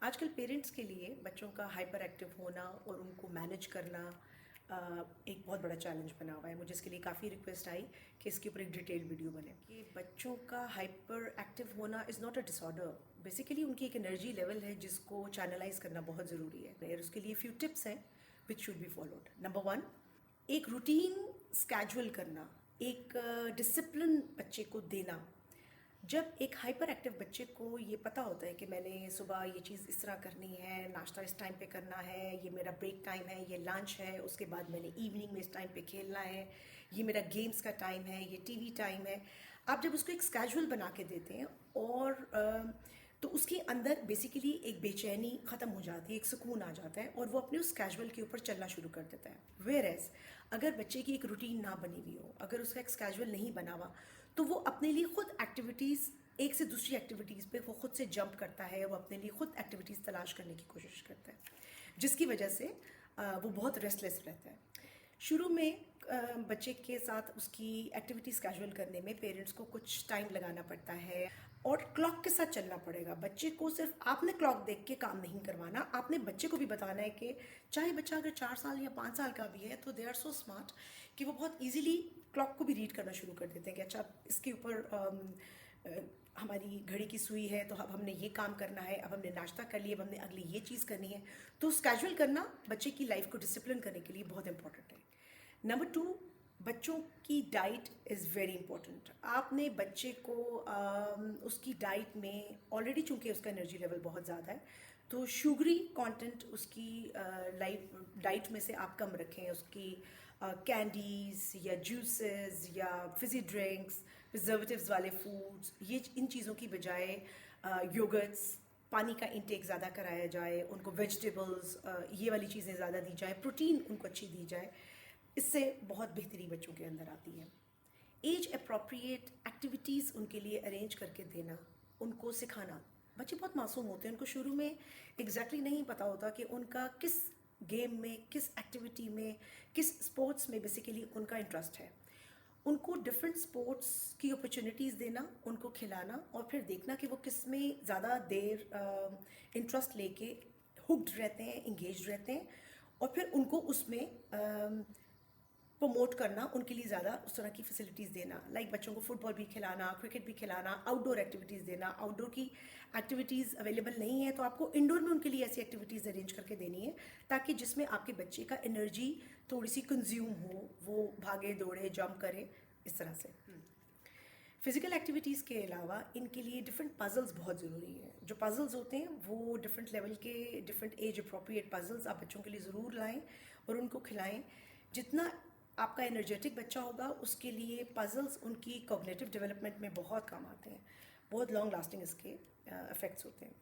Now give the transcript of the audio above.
आजकल पेरेंट्स के लिए बच्चों का हाइपर एक्टिव होना और उनको मैनेज करना एक बहुत बड़ा चैलेंज बना हुआ है। मुझे इसके लिए काफ़ी रिक्वेस्ट आई कि इसके ऊपर एक डिटेल्ड वीडियो बने। कि बच्चों का हाइपर एक्टिव होना is not a disorder, basically उनकी एक एनर्जी लेवल है जिसको चैनलाइज करना बहुत ज़रूरी है। और उसके लिए फ्यू टिप्स हैं which should be followed. Number 1, एक रूटीन स्केड्यूल करना, एक डिसिप्लिन बच्चे को देना। जब एक हाइपर एक्टिव बच्चे को ये पता होता है कि मैंने सुबह ये चीज़ इस तरह करनी है, नाश्ता इस टाइम पे करना है, ये मेरा ब्रेक टाइम है, ये लंच है, उसके बाद मैंने इवनिंग में इस टाइम पे खेलना है, ये मेरा गेम्स का टाइम है, ये टीवी टाइम है। आप जब उसको एक स्केड्यूल बना के देते हैं और तो उसके अंदर बेसिकली एक बेचैनी ख़त्म हो जाती है, एक सुकून आ जाता है और वो अपने उस कैजुअल के ऊपर चलना शुरू कर देता है। वेयर एज अगर बच्चे की एक रूटीन ना बनी हुई हो, अगर उसका एक स्केड्यूल नहीं बना हुआ, तो वो अपने लिए खुद एक्टिविटीज़, एक से दूसरी एक्टिविटीज़ पे वो खुद से जंप करता है, वो अपने लिए खुद एक्टिविटीज़ तलाश करने की कोशिश करता है, जिसकी वजह से वो बहुत रेस्टलेस रहता है। शुरू में बच्चे के साथ उसकी एक्टिविटीज़ कैजुअल करने में पेरेंट्स को कुछ टाइम लगाना पड़ता है और क्लॉक के साथ चलना पड़ेगा। बच्चे को सिर्फ आपने क्लॉक देख के काम नहीं करवाना, आपने बच्चे को भी बताना है कि चाहे बच्चा अगर 4 साल या 5 साल का भी है तो दे आर सो स्मार्ट कि वो बहुत ईजिली क्लॉक को भी रीड करना शुरू कर देते हैं कि अच्छा इसके ऊपर हमारी घड़ी की सुई है तो अब हमने ये काम करना है, अब हमने नाश्ता कर लिया, अब हमने अगली ये चीज़ करनी है। तो स्केड्यूल करना बच्चे की लाइफ को डिसिप्लिन करने के लिए बहुत इंपॉर्टेंट है। नंबर 2, बच्चों की डाइट इज़ वेरी इंपॉर्टेंट। आपने बच्चे को उसकी डाइट में ऑलरेडी, चूंकि उसका एनर्जी लेवल बहुत ज़्यादा है, तो शुगरी कंटेंट उसकी लाइफ डाइट में से आप कम रखें। उसकी कैंडीज़ या जूसेस या फिजी ड्रिंक्स, प्रिजर्वेटिव्स वाले फूड्स, ये इन चीज़ों की बजाय योगर्ट्स, पानी का इंटेक ज़्यादा कराया जाए, उनको वेजिटेबल्स ये वाली चीज़ें ज़्यादा दी जाए, प्रोटीन उनको अच्छी दी जाए। इससे बहुत बेहतरी बच्चों के अंदर आती है। एज अप्रोप्रिएट एक्टिविटीज़ उनके लिए अरेंज करके देना, उनको सिखाना। बच्चे बहुत मासूम होते हैं, उनको शुरू में एग्जैक्टली नहीं पता होता कि उनका किस गेम में, किस एक्टिविटी में, किस स्पोर्ट्स में बेसिकली उनका इंटरेस्ट है। उनको डिफरेंट स्पोर्ट्स की अपॉर्चुनिटीज़ देना, उनको खिलाना और फिर देखना कि वो किस में ज़्यादा देर इंटरेस्ट लेके हुक्ड रहते हैं, इंगेज रहते हैं, और फिर उनको उसमें प्रमोट करना, उनके लिए ज़्यादा उस तरह की फैसिलिटीज़ देना। लाइक बच्चों को फुटबॉल भी खिलाना, क्रिकेट भी खिलाना, आउटडोर एक्टिविटीज़ देना। आउटडोर की एक्टिविटीज़ अवेलेबल नहीं है तो आपको इंडोर में उनके लिए ऐसी एक्टिविटीज़ अरेंज करके देनी है ताकि जिसमें आपके बच्चे का एनर्जी थोड़ी सी कंज्यूम हो, वो भागे दौड़े, जंप करे, इस तरह से। फिजिकल एक्टिविटीज़ के अलावा इनके लिए डिफरेंट पजल्स बहुत ज़रूरी हैं। जो पजल्स होते हैं वो डिफरेंट लेवल के, डिफरेंट एज अप्रोप्रिएट पजल्स आप बच्चों के लिए ज़रूर लाएं और उनको खिलाएं। जितना आपका एनर्जेटिक बच्चा होगा उसके लिए पजल्स उनकी कॉग्निटिव डेवलपमेंट में बहुत काम आते हैं, बहुत लॉन्ग लास्टिंग इसके इफ़ेक्ट्स होते हैं।